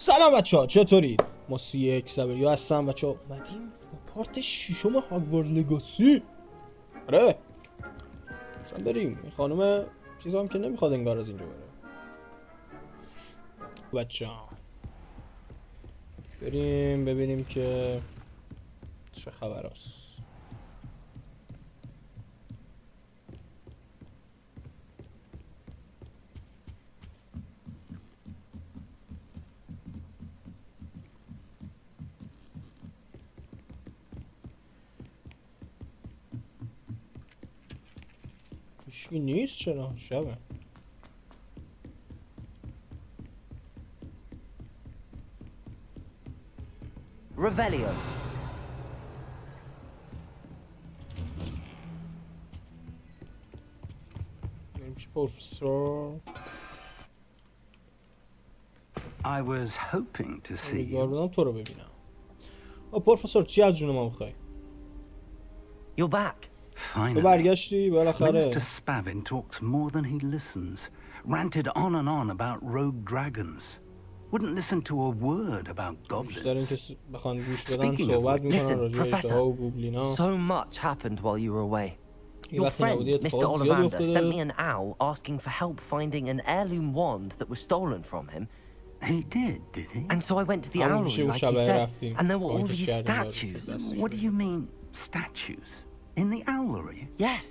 سلام بچه‌ها، چطورید؟ ما یک سبریا هستم بچه‌ها. اومدیم با پارت 6 هاگوارتس لگاسی. آره مثلا بریم. این خانم چیزا هم که نمیخواد انگار از اینجا بره. بچه‌ها بریم ببینیم که چه خبر است. هیچکی نیست، چرا شبه؟ Revelio. نمیشه پروفسور. I was hoping to see امیدوار you. بودم تو رو ببینم. پروفسور چی از جون ما میخوای؟ You're back. تو Finally. برگشتی بالاخره. Minister Spavin talks more than he listens. Ranted on and on about rogue dragons. Wouldn't listen to a word about بیشتر این goblins. که بخوان گوش بدن Speaking of صحبت which- میکنن Listen, راجع به Professor. اشتها و گوبلینا. So much happened while you were away. یه Your وقتی friend, نبودی Mr. اتفاقات زیادی Ollivander, sent me افتاده. an owl asking for help finding an heirloom wand that was stolen from him. He did he? And so I went to the همون owlery, میشه اون like he شبه said, رفتیم. and there were all کمکش these کردیم یارو statues. دستش What do بود. you mean, statues? In the owlery? Yes,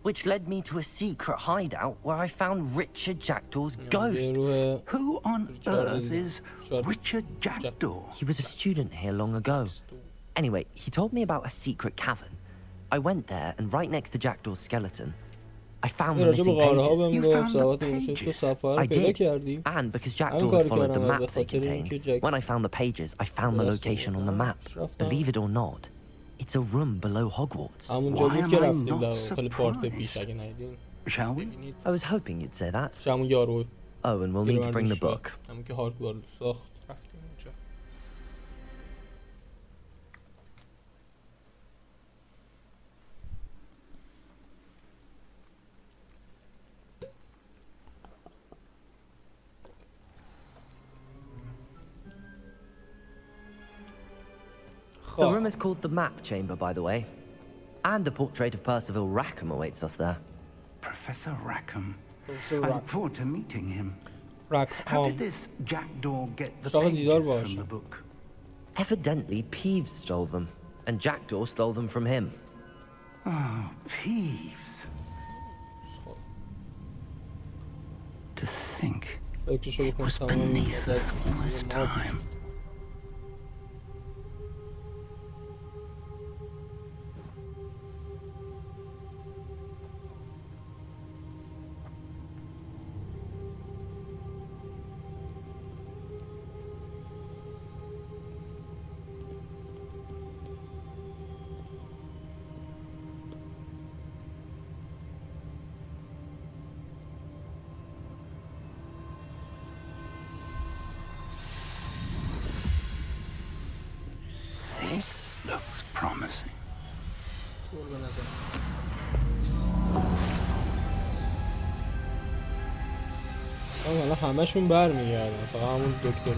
which led me to a secret hideout where I found Richard Jackdaw's ghost. یه روح Who on earth is Richard Richard Jackdaw? He was a student here long ago. Anyway, he told me about a secret cavern. I went there, and right next to Jackdaw's skeleton, I found این the راجع به missing غارها pages. بهم You گفت found the صحبت میشه تو pages. صفحه رو I پیدا did, کردی. and because همین Jackdaw کاری had followed the کردم به map they خاطر اینکه contained, when I found the pages, I found the location on the map. Believe it or not, it's a room below Hogwarts. همونجا Why بود am که I رفتیم not در خیلی پارت surprised? پیش اگه ندیدین. Shall we? I was hoping you'd say that. چه همون یارو Oh, and we'll need to bring the book. همون که هاگوارتس ساخت رفتیم اونجا. The room is called the Map Chamber, by the way. And a portrait of Percival Rackham awaits us there. Professor Rackham. Professor I look forward to meeting him. How رکهام. did this Jackdaw get the Müştaq دیدار pages باشه. from the book? Evidently, Peeves stole them, and Jackdaw stole them from him. Oh, Peeves. To think فکرشو it بکن was تمام beneath مدت us all this ما time. This looks promising. طول به نظر. حالا همشون برمیگردن فقط همون دکتر.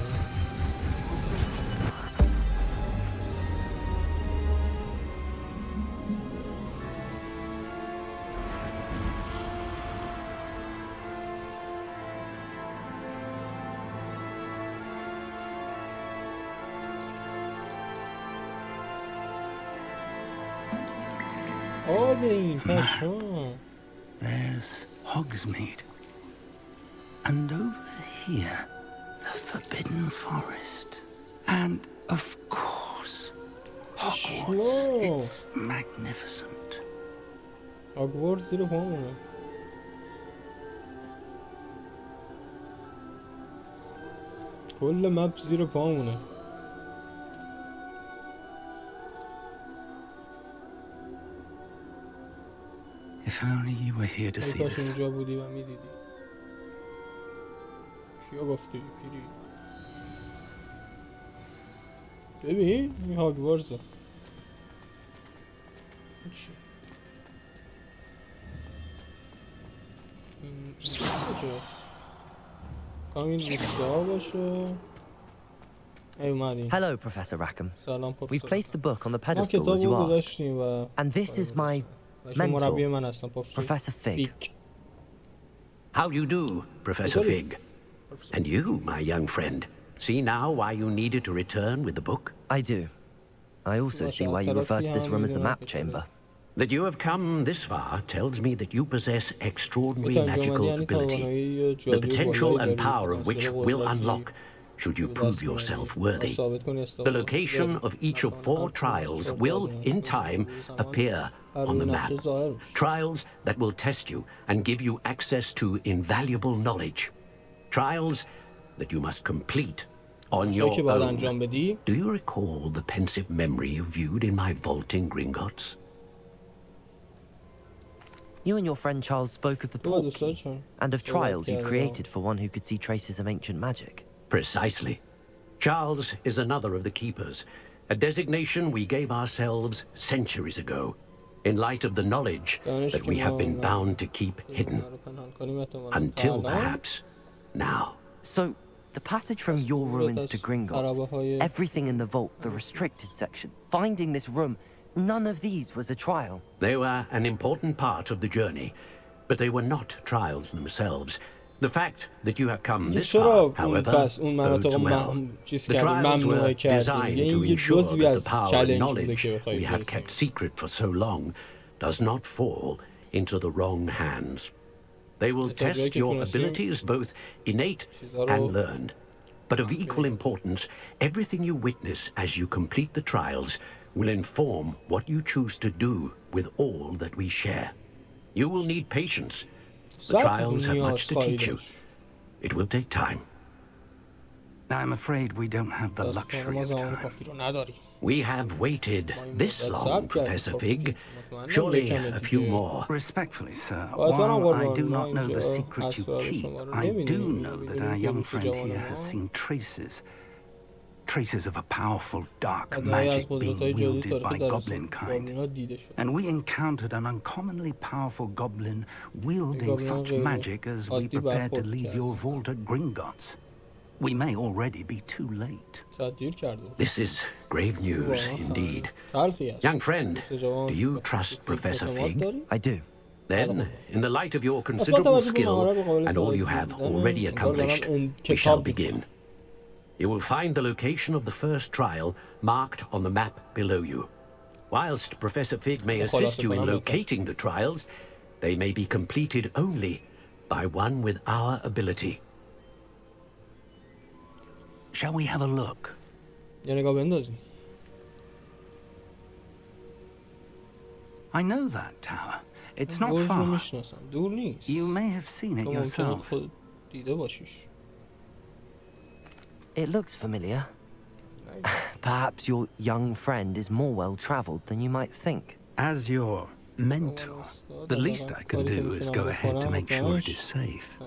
آب این پشمام. There's Hogsmeade. And over here, the Forbidden Forest. And, of course, Hogwarts. Whoa. It's magnificent. هاگوارتس زیر پامونه. کل مپ زیر پامونه. If only you were here to see کاش this. اینجا بودی و میدیدی. کیا گفتی پیری؟ ببین این هاگوارتسه. چی؟ این کجاست؟ کام این روستا باشه. ای اومدیم. Hello, Professor Rackham. سلام We've پروفسور. placed the book on the ما pedestal as کتاب you رو asked. گذاشتیم و And this is my ایشون مربی mentor, من هستن پروفسور Professor Fig. How do you do, Professor Fig? And you, my young friend. See now why you needed to return with the book? I do. I also see why you refer to this room as the map chamber. That you have come this far tells me that you possess extraordinary magical ability, the potential and power of which will unlock should you prove yourself worthy. The location of each of 4 trials will, in time, appear on the map. Trials that will test you and give you access to invaluable knowledge. Trials that you must complete on your own. Do you recall the pensive memory you viewed in my vault in Gringotts? You and your friend Charles spoke of the port key and of trials you created for one who could see traces of ancient magic. Precisely. Charles is another of the keepers, a designation we gave ourselves centuries ago, in light of the knowledge that we have been bound to keep hidden. Until perhaps now. So, the passage from your ruins to Gringotts, everything in the vault, the restricted section, finding this room, none of these was a trial. They were an important part of the journey, but they were not trials themselves. The fact that you have come this far, however, bodes well. The trials were designed to ensure that the power and knowledge we have kept secret for so long does not fall into the wrong hands. They will test your abilities, both innate and learned. But of equal importance, everything you witness as you complete the trials will inform what you choose to do with all that we share. You will need patience. The trials have much to teach you. It will take time. I'm afraid we don't have the luxury of time. We have waited this long, Professor Fig. Surely a few more. Respectfully, sir, while I do not know the secret you keep, I do know that our young friend here has seen traces of a powerful dark magic being wielded by goblin kind. And we encountered an uncommonly powerful goblin wielding such magic as we prepared to leave your vault at Gringotts. We may already be too late. This is grave news indeed. Young friend, do you trust Professor Fig? I do. Then, in the light of your considerable skill and all you have already accomplished, we shall begin. You will find the location of the first trial marked on the map below you. Whilst Professor Fig may assist you in locating the trials, they may be completed only by one with our ability. Shall we have a look? I know that tower. It's not far. You may have seen it yourself. It looks familiar. Perhaps your young friend is more well-traveled than you might think. As your mentor, the least I can do is go ahead to make sure it is safe.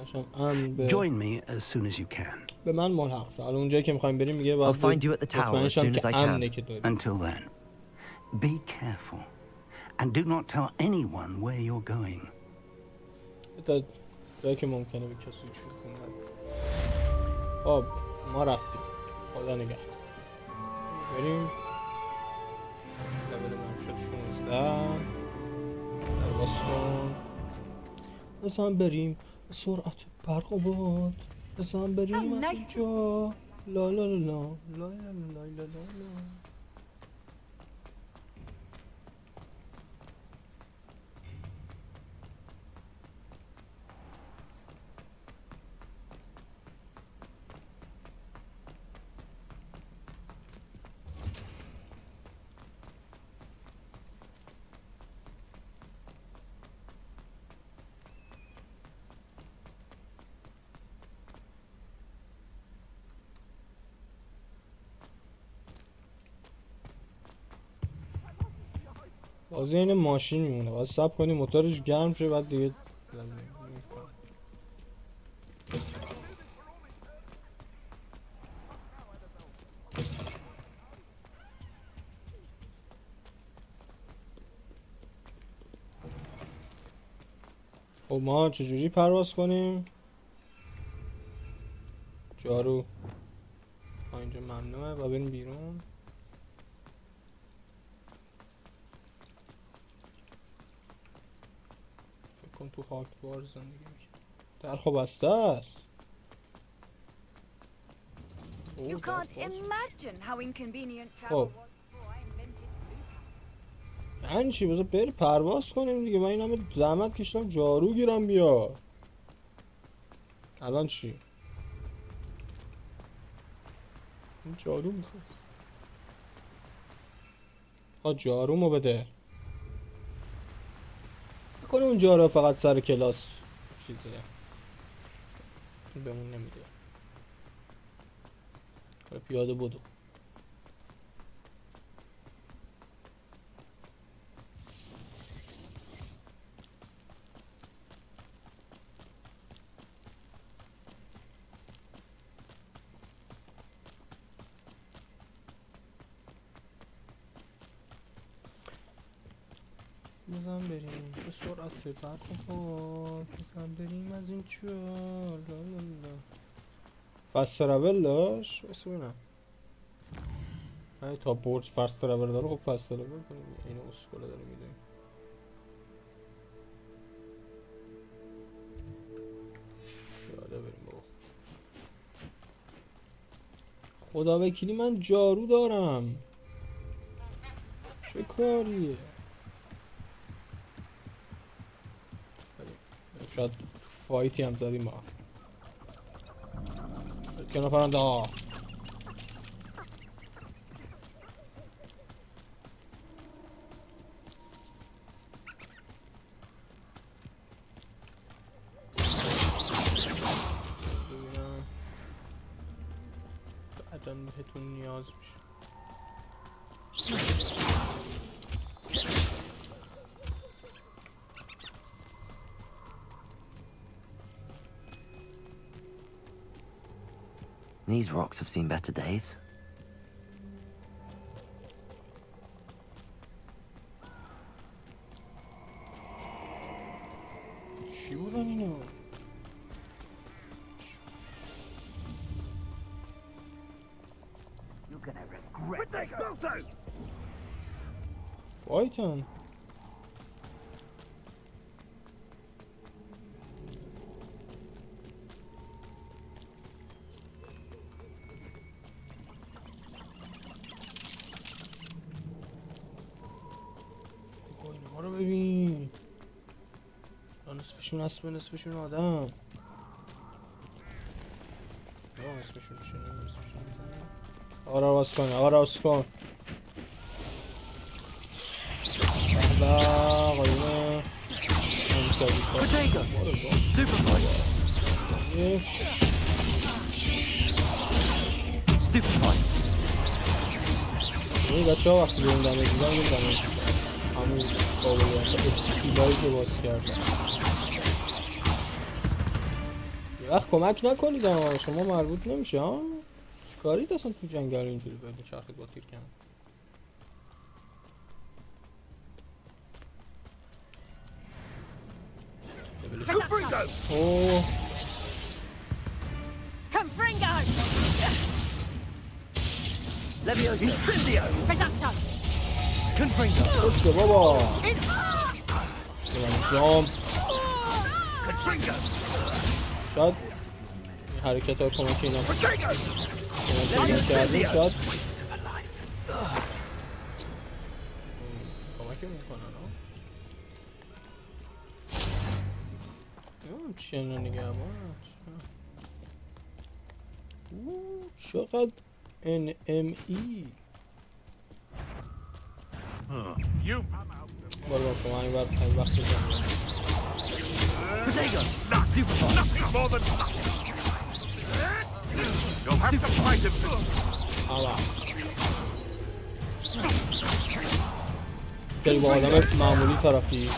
Join me as soon as you can. I'll find you at the tower as soon as I can. Until then, be careful and do not tell anyone where you're going. ما رفتیم خدا نگهدار بریم لول من شد 16 درواز کن بزن بریم سرعت برق و باد بزن بریم از اینجا لا لا لا لا لا لا لا لا بازی این ماشین میمونه باید صبر کنی موتورش گرم شه بعد دیگه خب ما چجوری پرواز کنیم؟ جارو اینجا ممنوعه و بریم بیرون. فکر کن تو هاگوارتس زندگی میکنه. در خب بسته است. You can't imagine how inconvenient travel خب was before I invented یعنی چی؟ بذار بری پرواز کنیم دیگه. من این همه زحمت کشیدم جارو گیرم بیا. الان چی؟ این جارو میخواد. جارومو بده. کنه اون جارو فقط سر کلاس چیزه بهمون نمیده. پیاده بودو. بزن بریم به سرعت برق خود. بزن بریم از این چوار. لالالا فست ترابل داشت؟ بس ببینم تا برج فست ترابل داره. خب فست ترابل کنیم. اینو اسکوله داره میدونیم. یاده بریم بابا. خدا وکیلی من جارو دارم. چه کاریه؟ شاید فایتی هم زدیم با کنار پرنده ها. ببینم بعدا بهتون نیاز میشه. These rocks have seen better days. چی بودن اینو؟ فایتن. اینا رو ببین. نصفشون اسب نصفشون آدم. اسمشون چیه؟ اسمشون آقا را باز کن. آقا را باز کن. قایمه این بچه ها وقتی به اون دمه دیدن این دمه همون قابلیت اسکیلایی که باز کردن. یه وقت کمک نکنید اما شما مربوط نمیشه ها. چیکارید اصلا تو جنگل اینجوری باید چرخید با تیر کنم. اوه Confringo! Leviosa! Incendio! Reducto! Confringo! خوشته بابا. جام Confringo! شاید حرکت های کمک اینا کردیم. شاید کمک میکنن ها. چه اینا نگهبان. چقدر NME. بارو شما این وقت بزنید. Protego! Stupefy! Nothing more than nothing! You'll have to fight him! آلا داری با آدم معمولی طرفی.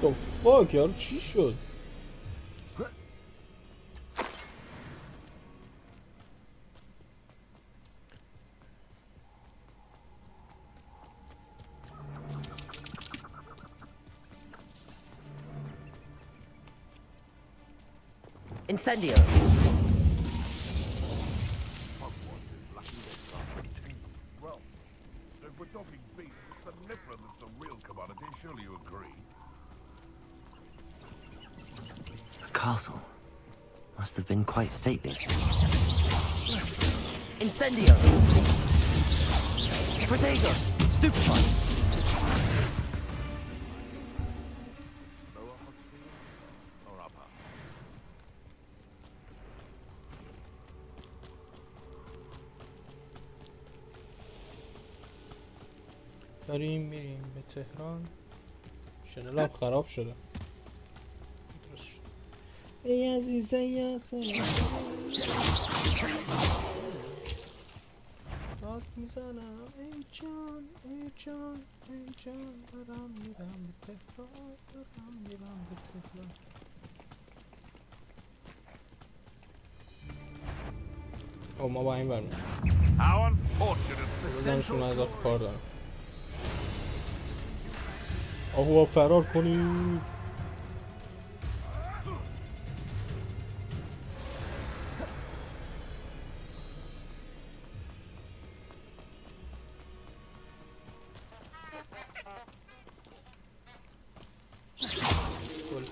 The fuck یارو چی شد؟ Incendio! castle. Must have been quite stately. Incendio! Protego! Stupefy! داریم میریم به تهران. شنلم خراب شده. ای عزیزه یاسم داد میزنم ای جان ای جان ای جان دارم میرم به تهران دارم میرم به تهران. او ما با این برمیم بزنشون ازت کار دارم. آهو فرار کنید.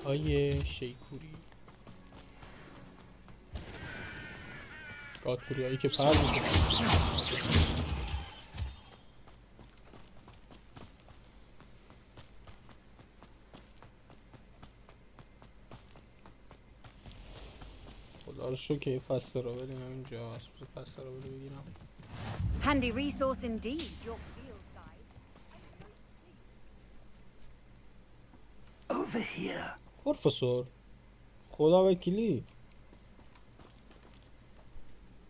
گل‌های شیپوری گاتپوری هایی که پر می‌کنه. خدا رو شکر که فصل رو بدیم اینجا فصل رو بگیرم. Handy resource indeed. Your field guide. Over here. پروفسور خدا وکیلی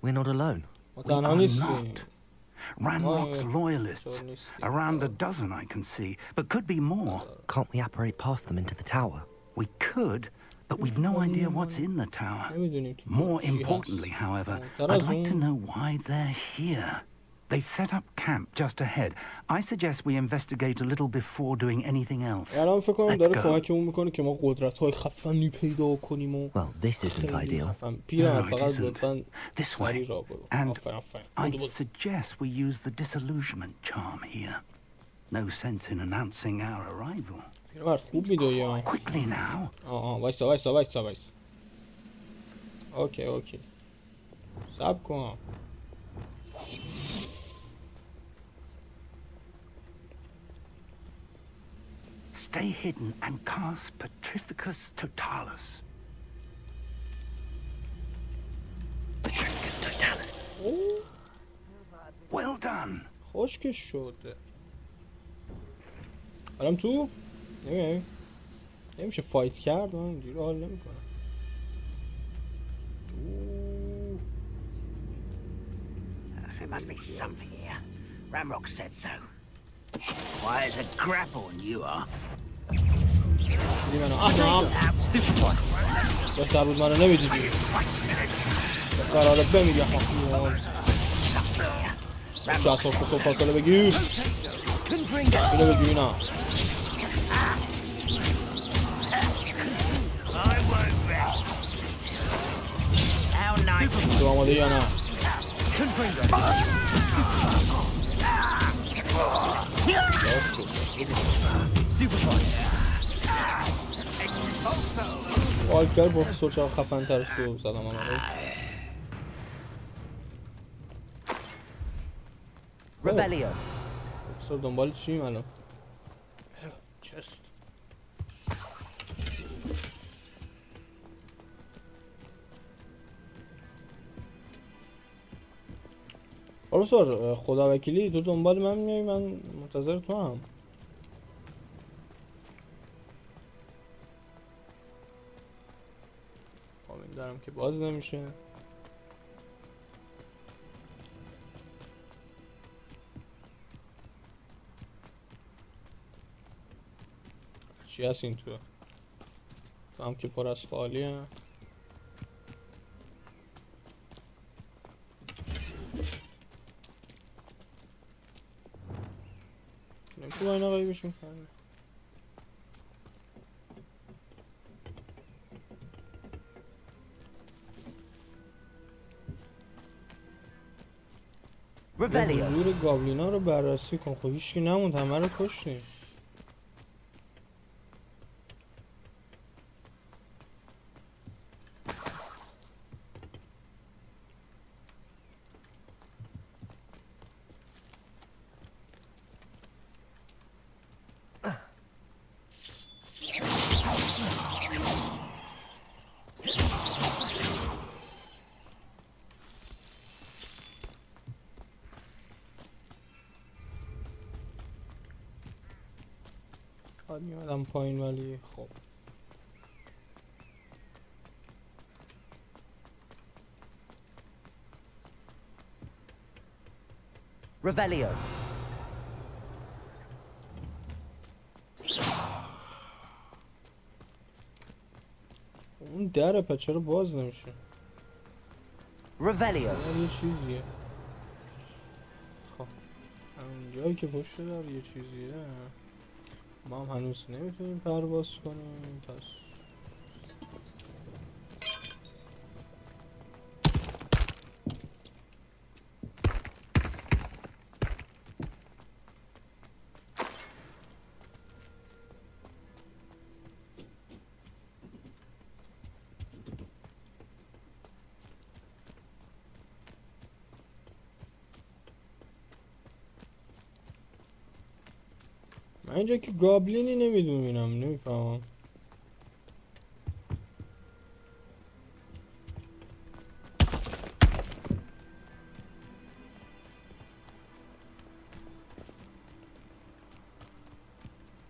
We're not alone. ما We تنها are نیستیم. not. Ranrock's loyalists. Around a dozen I can see, but could be more. Can't we apparate past them into the tower? We could, but we've no idea what's in the tower. نمیدونیم تو More چی هست. importantly, however, تر I'd از like اون to know why they're here. They've set up camp just ahead. I suggest we investigate a little before doing anything else. الان فکر کنم Let's داره go. کمکمون میکنه که ما قدرت‌های خفنی پیدا کنیم و Well, this isn't خیلی ideal. خفن. پیرم No, it فقط isn't. لطفاً This سریع way. راه برو. And آفرین آفرین. I'd بودو. suggest we use the disillusionment charm here. No sense in announcing our arrival. پیرمرد خوب میدوی. Quickly now. وایسا. اوکی. صبر کن. Stay hidden and cast Petrificus Totalis. Petrificus Totalis. Well done. خشکش شده. الان تو نمیشه فایت کرد. من اینجوری حال نمیکنم. There must be something here. Ramrock said so. Why, as a grapple, and you are. بهتر بود منو نمیدیدی. قراره بمیری حقیقان. شاید صبح فاصله بگیر. اینو بگیر اینا. تو آماده یا نه؟ والکر پروفسور چرا خفن تر سو زدم آمده. Revelio. پروفسور دنبال چیم الان؟ چست. پروفسور خدا وکیلی تو دنبال من میای من منتظر تو هم. این دارم که باز نمیشه. چی هست این تو هم که پر از فعالیه. نمیشه با این آقایی بشیم کنیم. حضور گابلینا رو بررسی کن. خب هیچکی نموند همه رو کشتیم. میادم پایین ولی خب Revelio. اون دره پس چرا باز نمیشه؟ Revelio. یه چیزیه. خب همین جایی که پشت در یه چیزیه ما هم هنوز نمیتونیم پرواز کنیم پس من اینجا که گابلینی نمیدونم نمیفهمم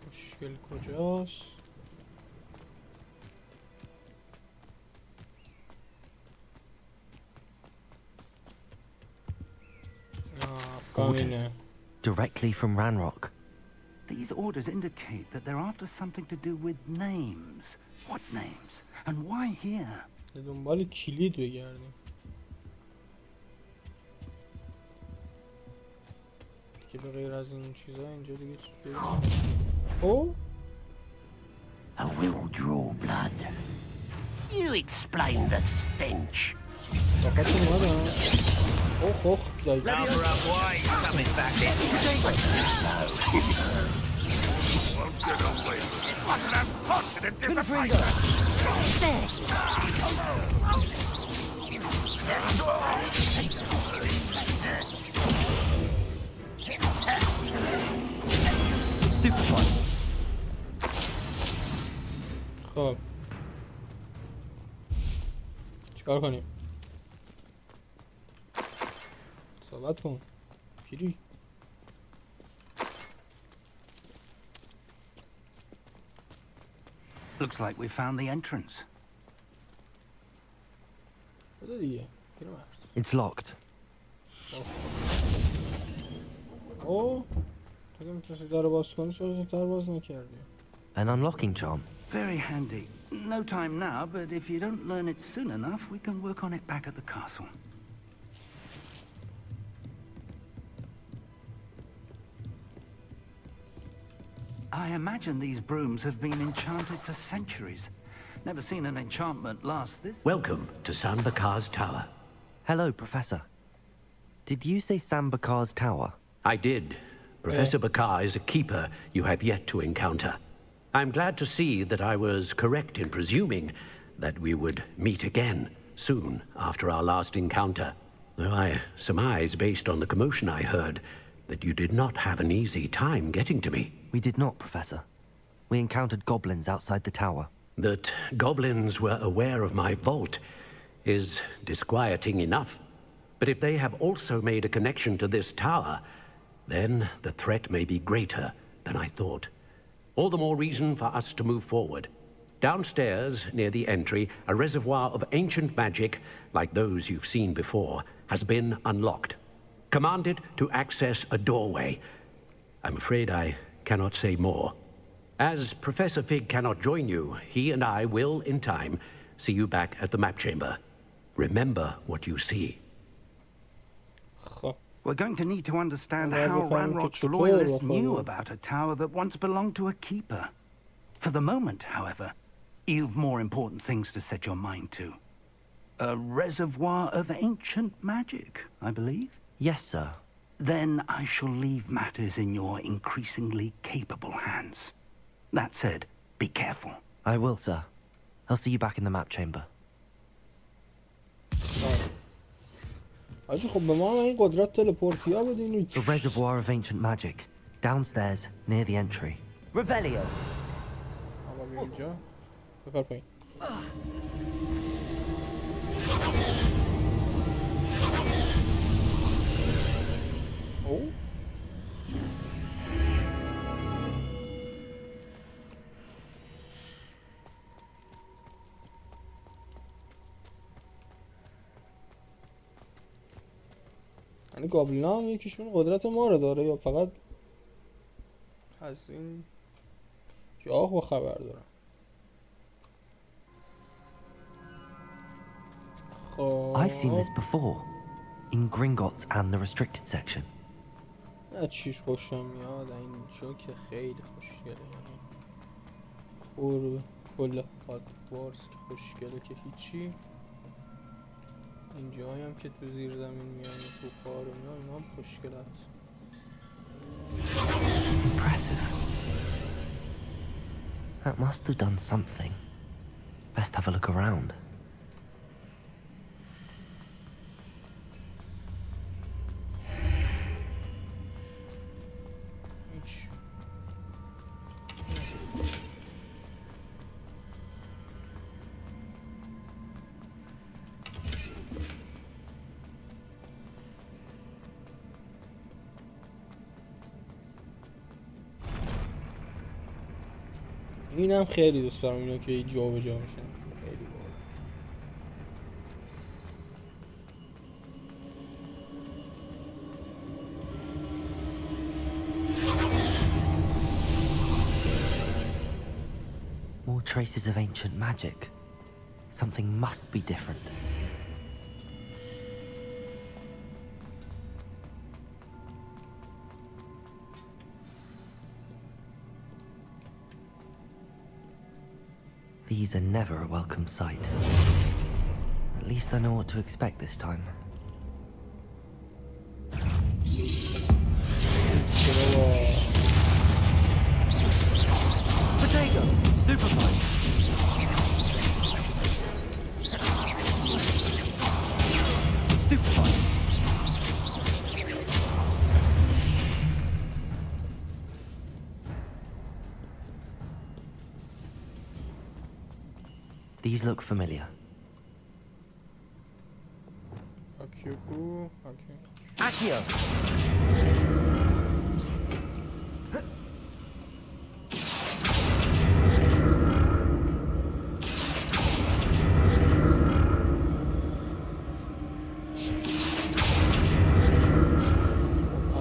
مشکل کجاست Orders. Directly from Ranrock. These orders indicate that they're after something to do with names. What names? And why here? دنبال کلید بگردیم که به غیر از این چیزا اینجا دیگه چیزی او I will draw blood. You explain the stench. فقط اومدم اوه خوخ دایی Number up wide, coming back in. Won't get away. It's like an unfortunate disappointment. Stupid one. خب چیکار کنیم صحبت کن پیری Looks like we found the entrance. بده دیگه It's locked. اوه تو که میتونستی در رو باز کنی چرا زودتر باز نکردی An unlocking charm. Very handy. No time now, but if you don't learn it soon enough, we can work on it back at the castle. I imagine these brooms have been enchanted for centuries. Never seen an enchantment last this... Welcome to Sambakar's Tower. Hello, Professor. Did you say Sambakar's Tower? I did. Professor Bakar is a keeper you have yet to encounter. I'm glad to see that I was correct in presuming that we would meet again soon after our last encounter. Though I surmise, based on the commotion I heard, that you did not have an easy time getting to me. We did not, Professor. We encountered goblins outside the tower. That goblins were aware of my vault is disquieting enough. But if they have also made a connection to this tower, then the threat may be greater than I thought. All the more reason for us to move forward. Downstairs, near the entry, a reservoir of ancient magic, like those you've seen before, has been unlocked. Commanded to access a doorway. I'm afraid I cannot say more. As Professor Fig cannot join you, he and I will, in time, see you back at the map chamber. Remember what you see. We're going to need to understand how Ranrock's loyalists knew about a tower that once belonged to a keeper. For the moment, however, you've more important things to set your mind to. A reservoir of ancient magic, I believe? Yes, sir. Then I shall leave matters in your increasingly capable hands. That said, be careful. I will, sir. I'll see you back in the map chamber. آجی خب به ما این قدرت تلپورتی ها بدین The reservoir of ancient magic. Downstairs, near the entry. Revelio! آقا بیا اینجا بپر پایین او یعنی گوبلینا هم یکیشون قدرت ما رو داره یا فقط از این جاه و خبر دارم؟ I've seen this before in Gringotts and the restricted section. نه چیش خوشم میاد این چون که خیلی خوشگله، یعنی کل هاگوارتس که خوشگله که هیچی. این جایی هم که تو زیر زمین میان تو کار و اینا هم خوشگلت. Impressive. That must have done something. Best have a look around. اینم خیلی دوست دارم اینو که جا به جا میشن. خیلی باحال. More traces of ancient magic. Something must be different. These are never a welcome sight. At least I know what to expect this time. Potato! Stupefied! Stupefied! These look familiar. Accio!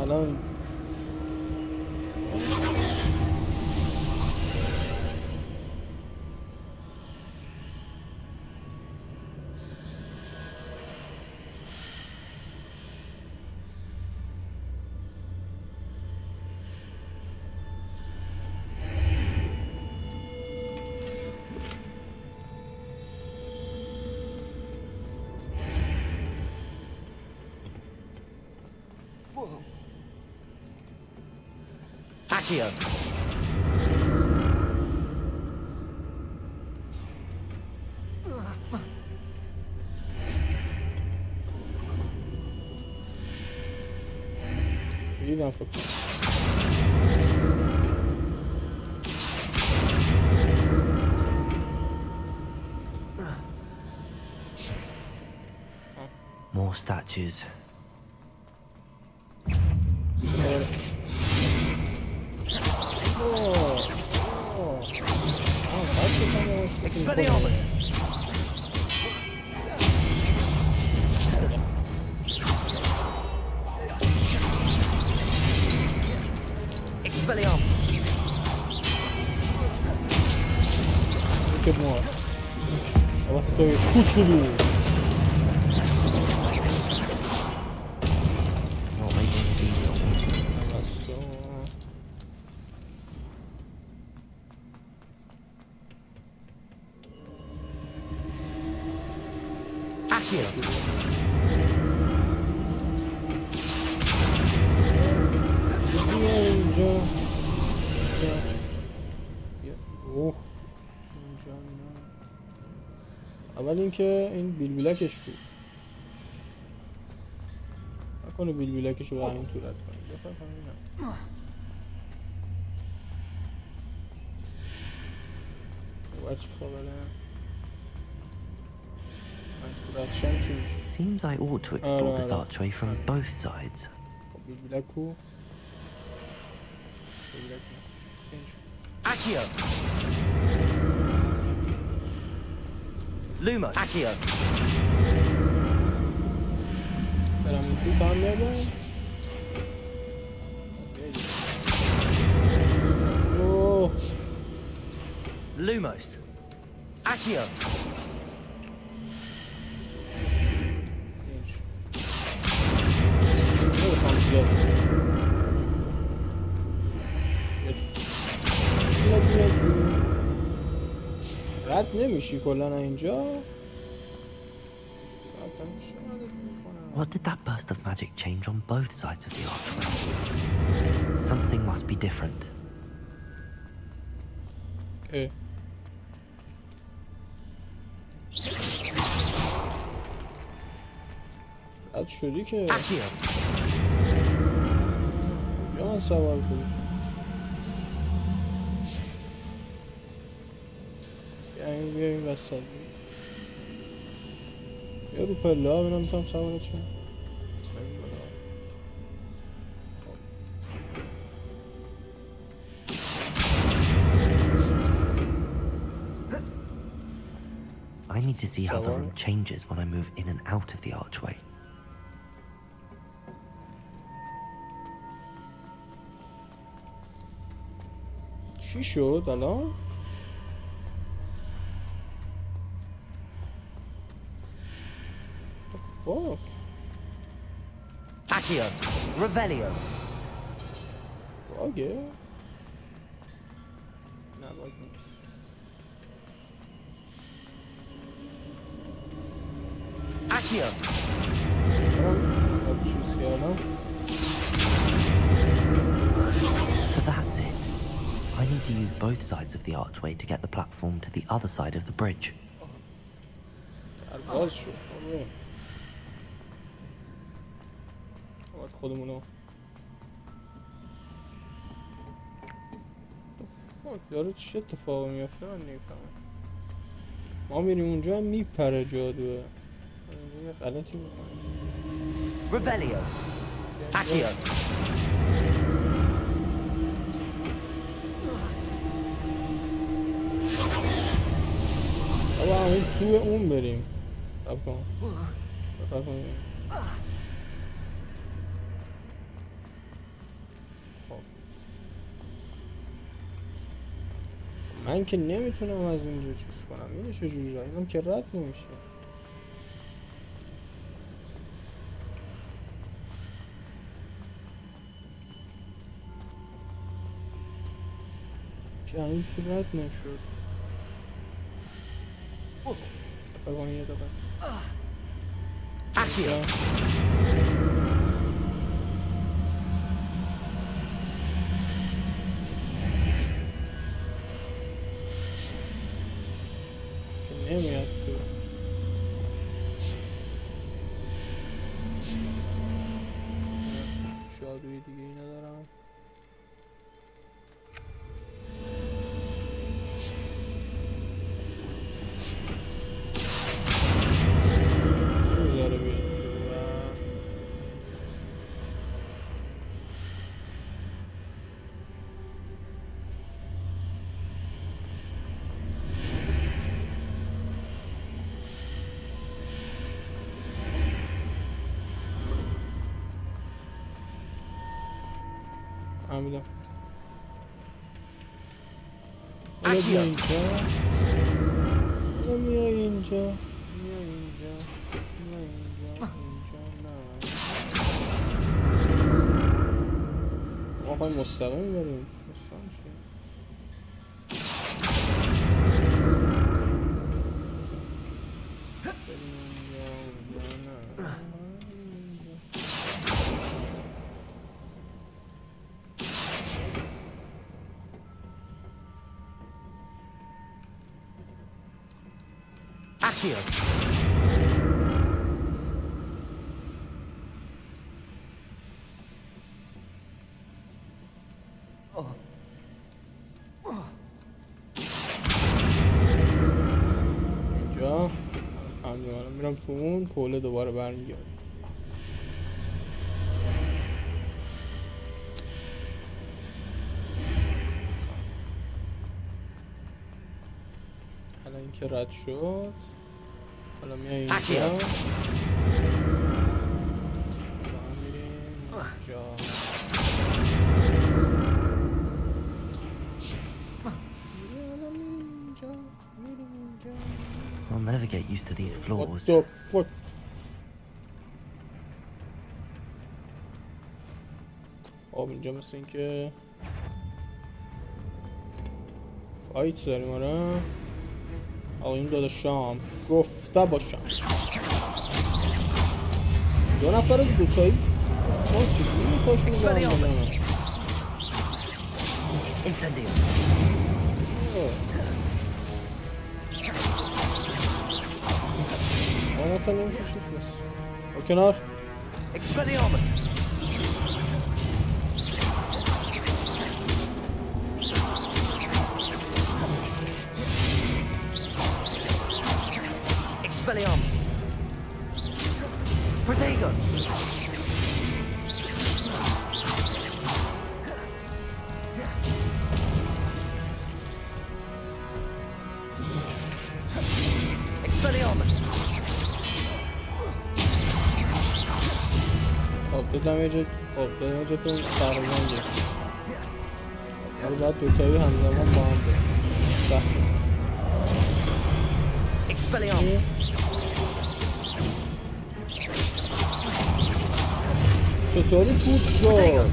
الان Accio! دیدم فکر More statues. Expelliarmus! Expelliarmus! Look at more. البته تو کوچولو. Not making this easy on me. Accio! اینجا اوه اینجا اول اینکه این بیلبیلکش بود نکنه بیلبیلکش رو به همین طورت کنیم بفر کنیم نه چه خبره Seems I ought to explore this archway from both sides. Accio! Lumo! Accio! برم تو هم میادن Lumos. Accio. رد نمیشی کلن اینجا. What did that burst of magic change on both sides of the archway? Something must be different. رد شدی که Accio. جان سوال کنی بیا این وسط بیا رو پله ها بینم میتونم سوالت شم I need to see how the room changes when I move in and out of the archway. چی شد الان؟ The fuck؟ Accio. Revelio. باگه؟ نه باگ نیست Accio. چیز کردم So that's it. I need to use both sides of the archway to get the platform to the other side of the bridge. باز شد باید خودمونو داره چه اتفاقی میافته من نمیفهمم ما میریم اونجا هم میپره جادوه یه غلطی میکنم Revelio. Accio. بابا همین توی اون بریم سب کن من که نمیتونم از اینجا چیز کنم اینه چجوری را اینم که رد نمیشه که این تو رد نشد بگم یه دقیقه Accio. که نمیاد تو جادوی دیگه ای ندارم بذاره بیاد تو فهمیدم حالا بیا اینجا حالا بیا اینجا بیا اینجا بیا اینجا اینجا نه آقای مستقیم بریم مستقیم شد Accio. اینجا فهمیدم الان میرم تو اون پوله دوباره برمیگردم الان این که رد شد حالا میای اینجا get used to these floors. What the fuck? خب اینجا مثل این که فایت داریم. آره آقایون داداشام گفته باشم 2 نفر از دوتایی فاک چجوری میخواشون رو برم بزنم. Incendio. آنها نمیشه شیف بس با کنار. Expelliarmus. Expelliarmus. Protego. Expelliarmus. خب دمیجتون تقریبا یک ولی باید دوتایی همزمان با هم بریم. سخته. Expelliarmus. چطوری پوت شد؟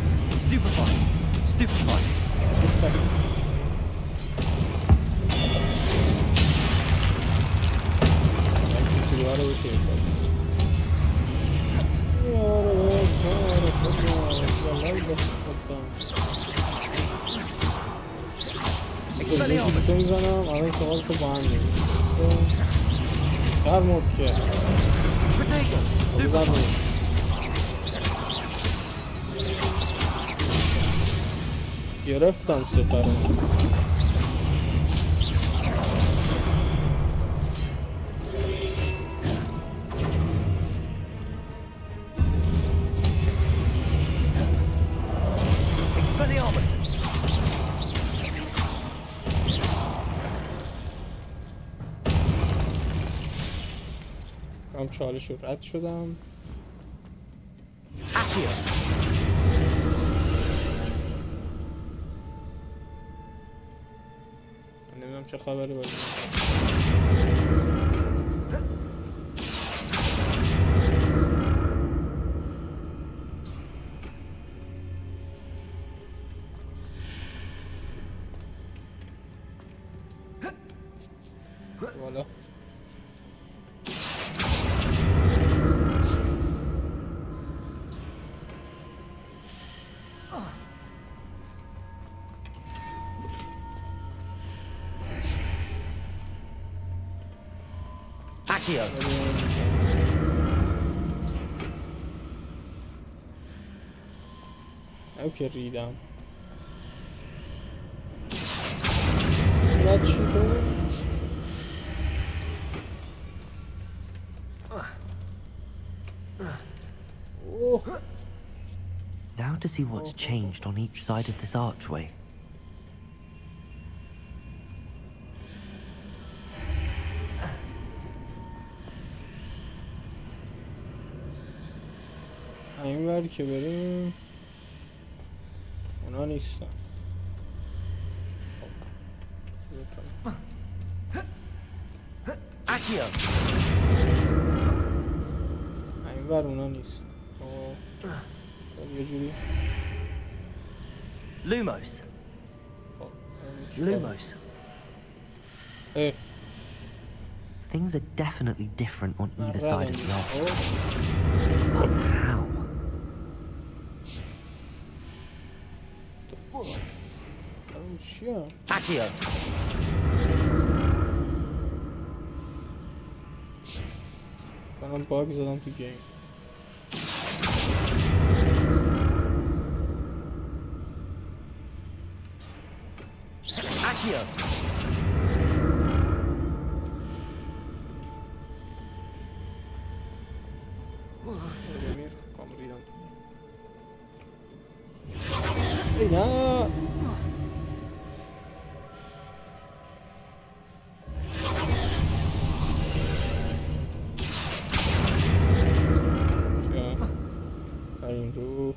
Stupefy. Stupefy. Expelliarmus. میزنم الان سوال تو با هم میگیم در مرد که Protego. بزن Stupefy. گرفتم ستاره Expelliarmus. هم چالش رو رد شدم. Accio. نمیدونم چه خبری باید والا Accio. او که ریدم بعد چی تو؟ اوه Now to see what's changed on each side of this archway. این بری که بریم اونا نیستن. Accio. این بر اونا نیست. یه جوری Lumos. Lumos. اه Things are definitely different on either side of the archway. But how? چیه؟ Accio. من باگ زدم تو گیم. Accio. ای نه این رو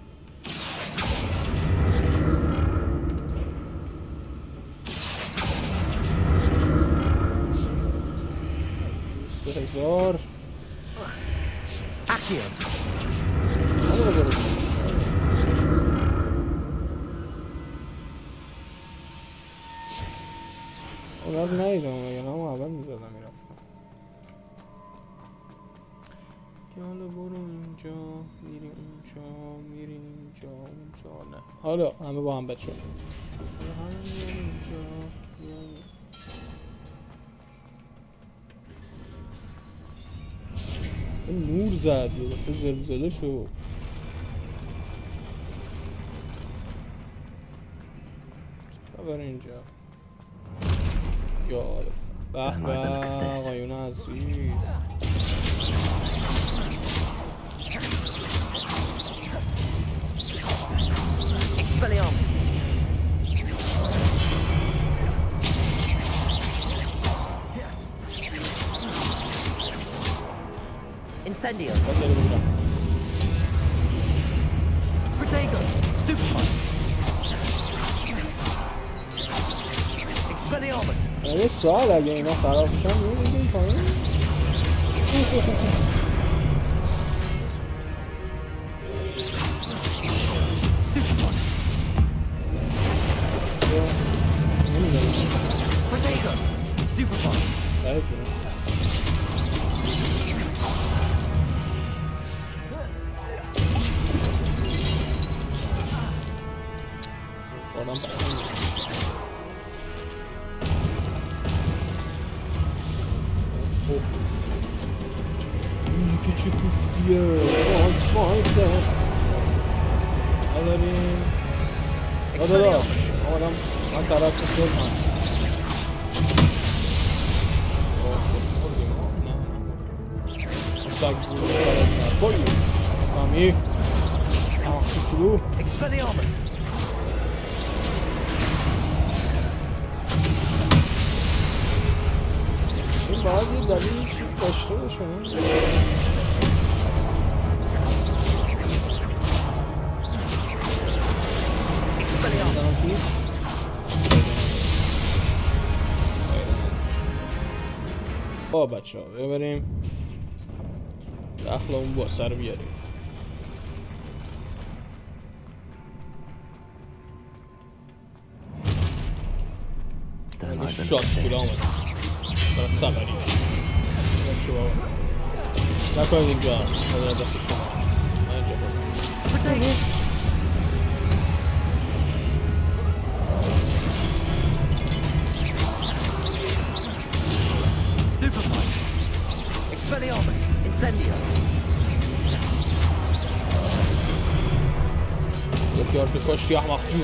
اول نیدم اگه نه اول میزدم میرفتم. حالا برو اینجا میری اونجا میری اینجا اونجا. نه حالا همه با هم بد شد. همه میان اینجا نور زد یه دفعه زلزله شد. خبر اینجا یا به به آقایون عزیز. Expelliarmus. Incendio. Protego. Stupefy. Expelliarmus. یه سوال اگه اینا خراب بشن می‌ریزیم پایین. Protego. Stupefy. این که چه کوفتیه باز فایده نداریم داداش آدم من طرف کسول من سگ بود نفایی کامی کوچولو Expelliarmus. این باید یه دلیل چیز داشته باشه با بچه ها ببریم دخل اون باسه رو بیاریم. شاد سکوله آمده برای خبری نکنید اینجا مدر دست شما من اینجا بودم Stupefy. Expelliarmus. Incendio. یکی آرتو کاشتی احمق جون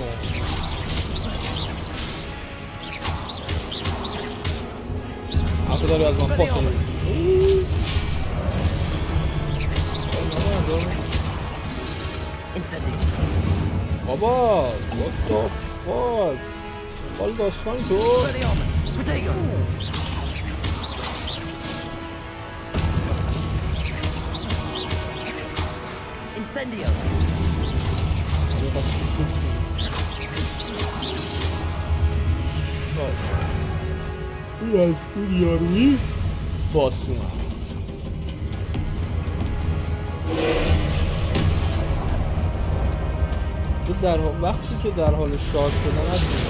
حقی داری از من فاصله بابا what the fuck بال داستانی تو Incendio. این از این یاروی باسون تو در وقتی که در حال شارژ شدن هست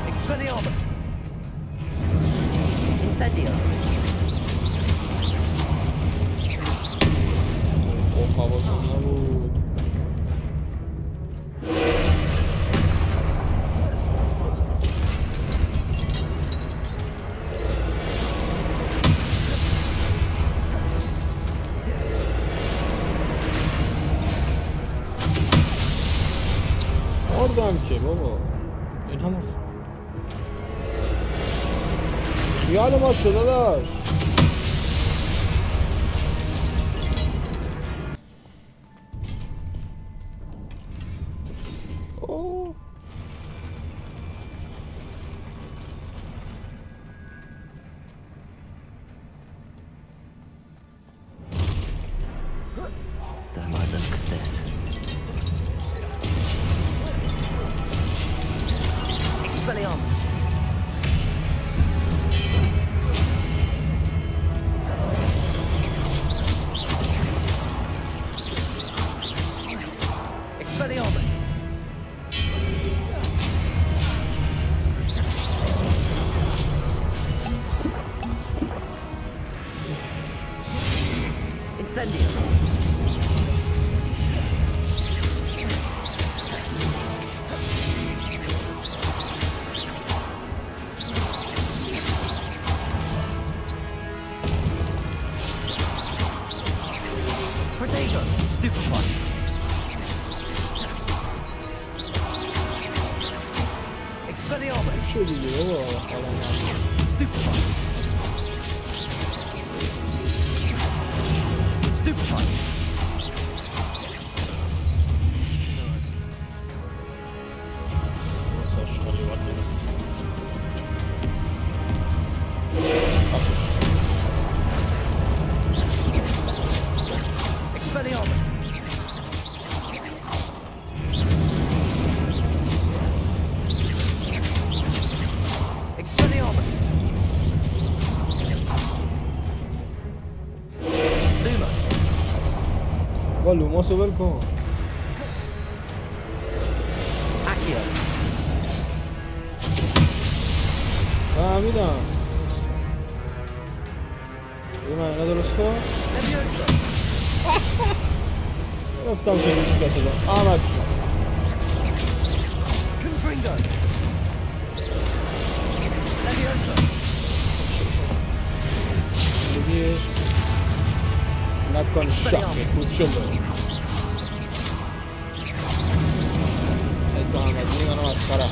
Expelliarmus. Incendio. خب حواسم نبود مردم که بابا این هم مردم خیال ما شده داشت Don't like the look of this. Expelliarmus. Incendio. Potato. Stupefy. Expelliarmus. Stupefy. Stupefy. Expelliarmus. Expelliarmus. Lumos. لوماسو ول کن. Accio. فهمیدم. من اینا درست کن. Leviosa. گفتم که روش کسی دارم. احمد شد. Confringo. Leviosa. دیگه نکن شاکی کوچولو. ای تو احمدی منو مسخره.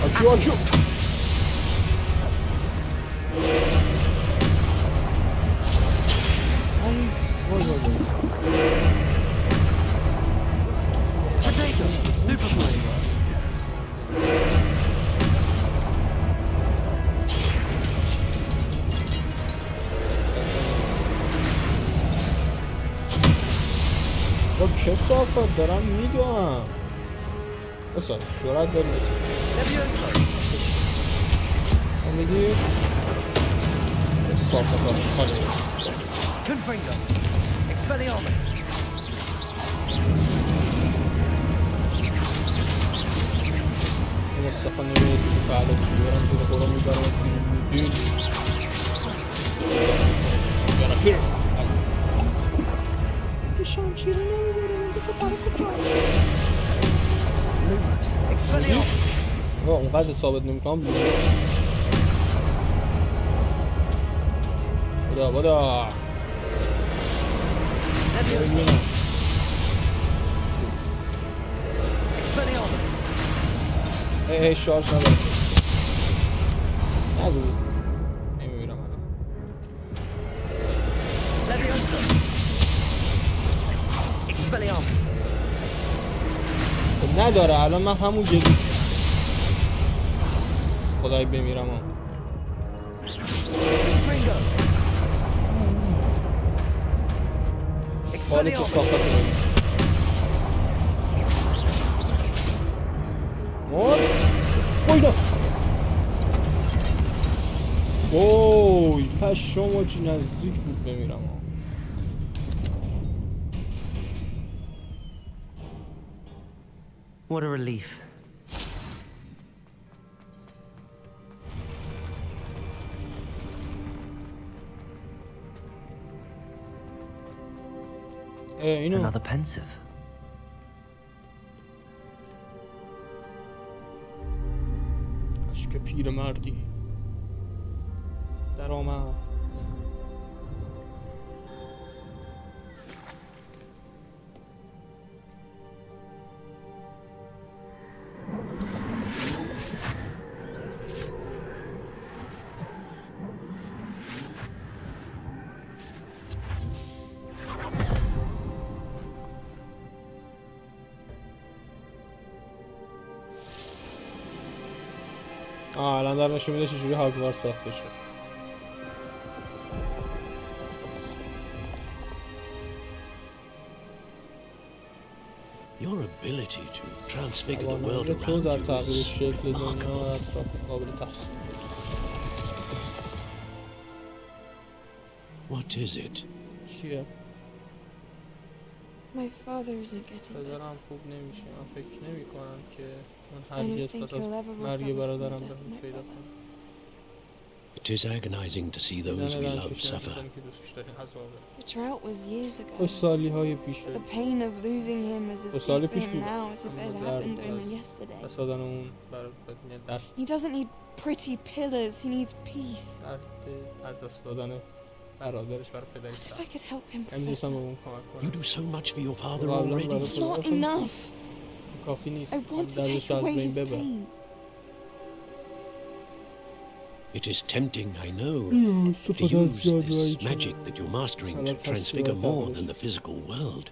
آچو آچو. وای وای وای. Potato. Stupefy. با چه صافت دارم میدوام. بسا شورت داریم بسا. Leviosa. میدی؟ چه صافت آشخاله. Confringo. Expelliarmus. این استفا نمیدی که بعد چی برم زیر خورا میبرم میدین. یانا چیره؟ این شمشیره نمیبرم بسا برای کجا؟ Lumos. Expelliarmus. اونقدر ثابت نمیکنم لوماس. بدا Leviosa. Expelliarmus. ای شارژ ندارم. نگو نمیبیرم الان. Leviosa. Expelliarmus. خب نداره الان من همون جدی خدای بمیرم ها. Confringo. حالا تو Expelliarmus. ساخت رو ببین مور بایدا. اوی پشم چی نزدیک بود بمیرم ها. What a relief. اینو Another pensive. اشک پیر مردی در آمد. الان در نشون میده چجوری هاگوارتس ساخته شد. Your ability to transfigure the world توانایی تو در around you تغییر is شکل دنیا و remarkable. اطراف قابل تحسین. What is it? چیه؟ My father isn't getting better. پدرم خوب نمیشه. من فکر نمی‌کنم که من I don't هرگز think پس از he'll ever مرگ recover from برادرم the death of بهبود my پیدا brother. کنم. It is agonizing to see those we love suffer. The drought was years ago. خوش سالی‌های پیشه. But the pain of losing him is as سال deep for پیش him بود. now as if it had happened only yesterday. دست دادن اون دست He doesn't need pretty pillars, he needs peace. از دست دادن برادرش برای پدرش. What if I could help him, نمی‌دونستم به Professor? اون کمک You کنم. do so much for your father قبلا already. برای It's not پدرم enough. کافی نیست. I want to دردش take از away بین his ببر. pain. It is tempting, I know, to استفاده از use جادوهای this magic that you're mastering to transfigure more than the physical world.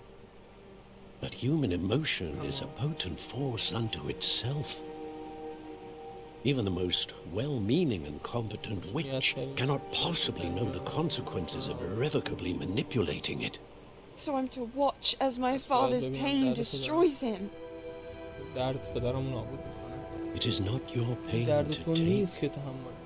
But human emotion is a potent force unto itself. Even the most well-meaning and competent witch cannot possibly know the consequences of irrevocably manipulating it. So I'm to watch as my father's pain destroys him. درد پدرمو نابود می‌کنه. It is not your pain درد to تو نیست take. که تحمل.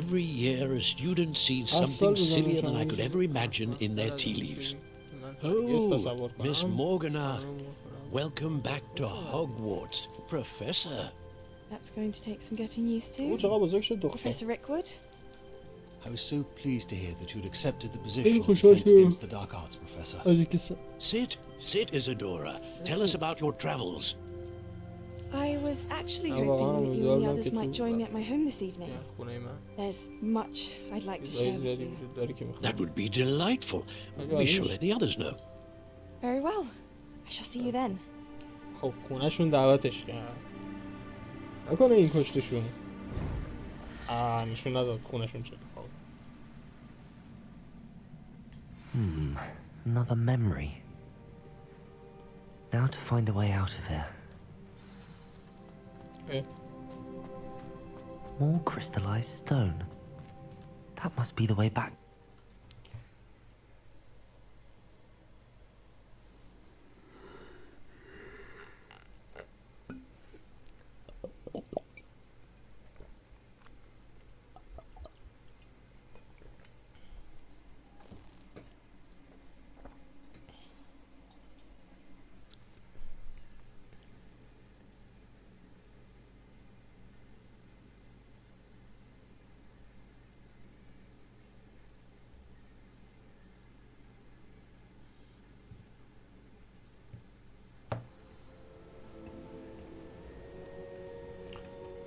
Every year a student sees something sillier than I could ever imagine in their tea leaves. Oh, Miss Morgana, welcome back to Hogwarts, Professor. That's going to take some getting used او to. چقدر بزرگ شد دختر. Professor Rickwood? I was so pleased to hear that you'd accepted the position of خوشحال Defense شدم. against the Dark Arts, Professor. از اینکه Sit, Isadora. Tell us about your travels. I was actually Oh, hoping wow, that you and the you're others lucky might to- join me at my home this evening. خونه من There's much I'd like to چیزای share with زیادی you. وجود داره که می‌خوام. That would be delightful. We shall let the others know. Very well. I shall see you then. خب خونه‌شون دعوتش کرد. نکنه این کشتشون. نشون نداد خونه‌شون چه خب. Another memory. Now to find a way out of here. More crystallized stone. That must be the way back.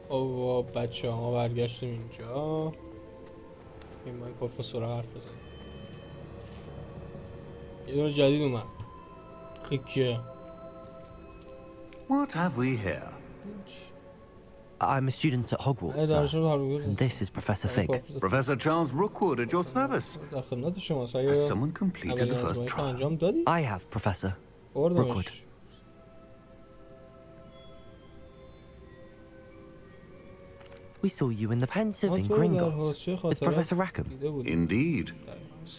او بچه ها برگشتیم اینجا. این ما پروفسور حرف بزنیم. یه دونه جدید اومد. خیکیه. What have we here? I'm a student at Hogwarts, sir, and this is Professor Fig. Professor Charles Rookwood at your service. در خدمت شماست. Has someone completed the first trial? انجام دادی؟ I have, Professor. بردمش. We saw you in the pensive in Gringotts with Professor Rackham. Indeed.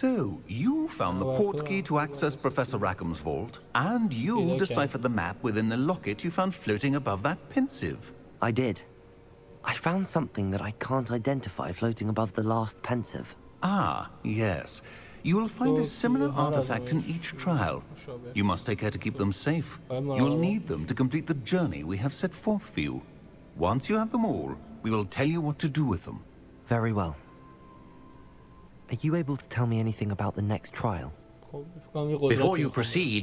So, you found the portkey to access Professor Rackham's vault, and you deciphered the map within the locket you found floating above that pensive. I did. I found something that I can't identify floating above the last pensive. Ah, yes. You will find a similar artifact in each trial. You must take care to keep them safe. You'll need them to complete the journey we have set forth for you. Once you have them all, we will tell you what to do with them. Very well. Are you able to tell me anything about the next trial? Before you proceed,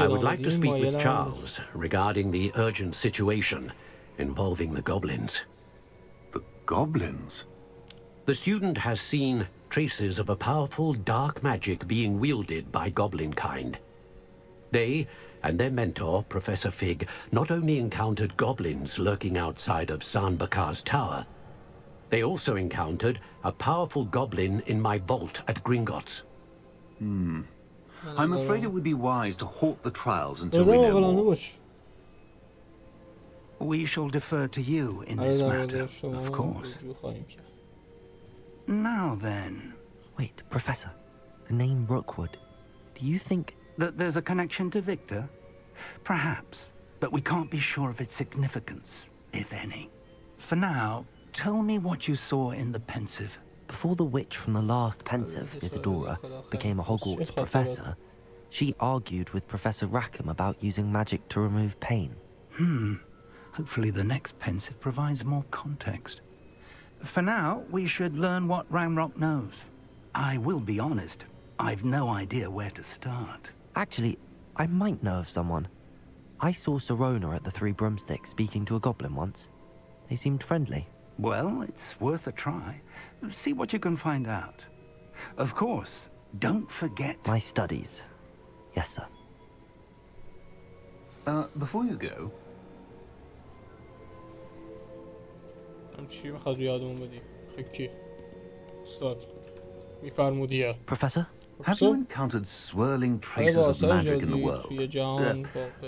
I would like to speak with Charles regarding the urgent situation involving the goblins. The goblins? The student has seen traces of a powerful dark magic being wielded by goblin kind. They and their mentor, Professor Fig, not only encountered goblins lurking outside of San Bakar's tower, they also encountered a powerful goblin in my vault at Gringotts. I'm afraid it would be wise to halt the trials until we know more. We shall defer to you in this matter, of course. Now then. Wait, Professor. The name Rookwood. Do you think... That there's a connection to Victor? Perhaps, but we can't be sure of its significance, if any. For now, tell me what you saw in the pensive. Before the witch from the last pensive, Isadora, became a Hogwarts professor, she argued with Professor Rackham about using magic to remove pain. Hopefully the next pensive provides more context. For now, we should learn what Ramrock knows. I will be honest, I've no idea where to start. Actually, I might know of someone. I saw Sirona at the Three Broomsticks speaking to a goblin once. They seemed friendly. Well, it's worth a try. See what you can find out. Of course, don't forget... My studies. Yes, sir. Before you go... چی میخواد یادمون بدی؟ خیلی استاد میفرمودی Professor? Have you encountered swirling traces of magic in the world?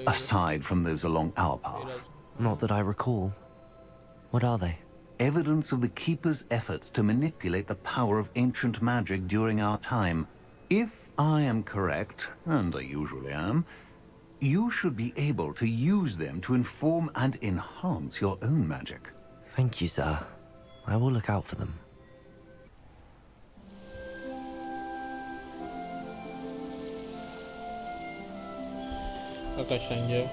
Aside from those along our path? Not that I recall. What are they? Evidence of the Keeper's efforts to manipulate the power of ancient magic during our time. If I am correct, and I usually am, you should be able to use them to inform and enhance your own magic. Thank you, sir. I will look out for them. قشنگه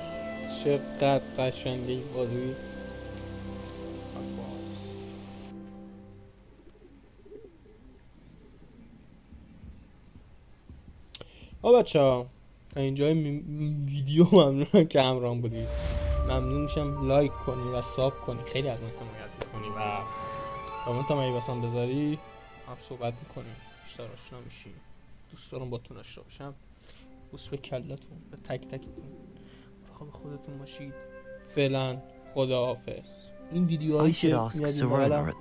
چقدر قشنگه این بازی. بچه ها تا اینجای ویدیو ممنونم که همراهم بودید. ممنون میشم لایک کنی و ساب کنی، خیلی از من حمایت میکنی و کامنت هم اگه واسم بذاری هم صحبت میکنیم، بیشتر آشنا میشیم. دوست دارم باتون آشنا باشم. بوس به کلتون، به تک تکتون. مراقب خودتون باشید. فعلا خداحافظ. این ویدیوهایی که میاد این بالا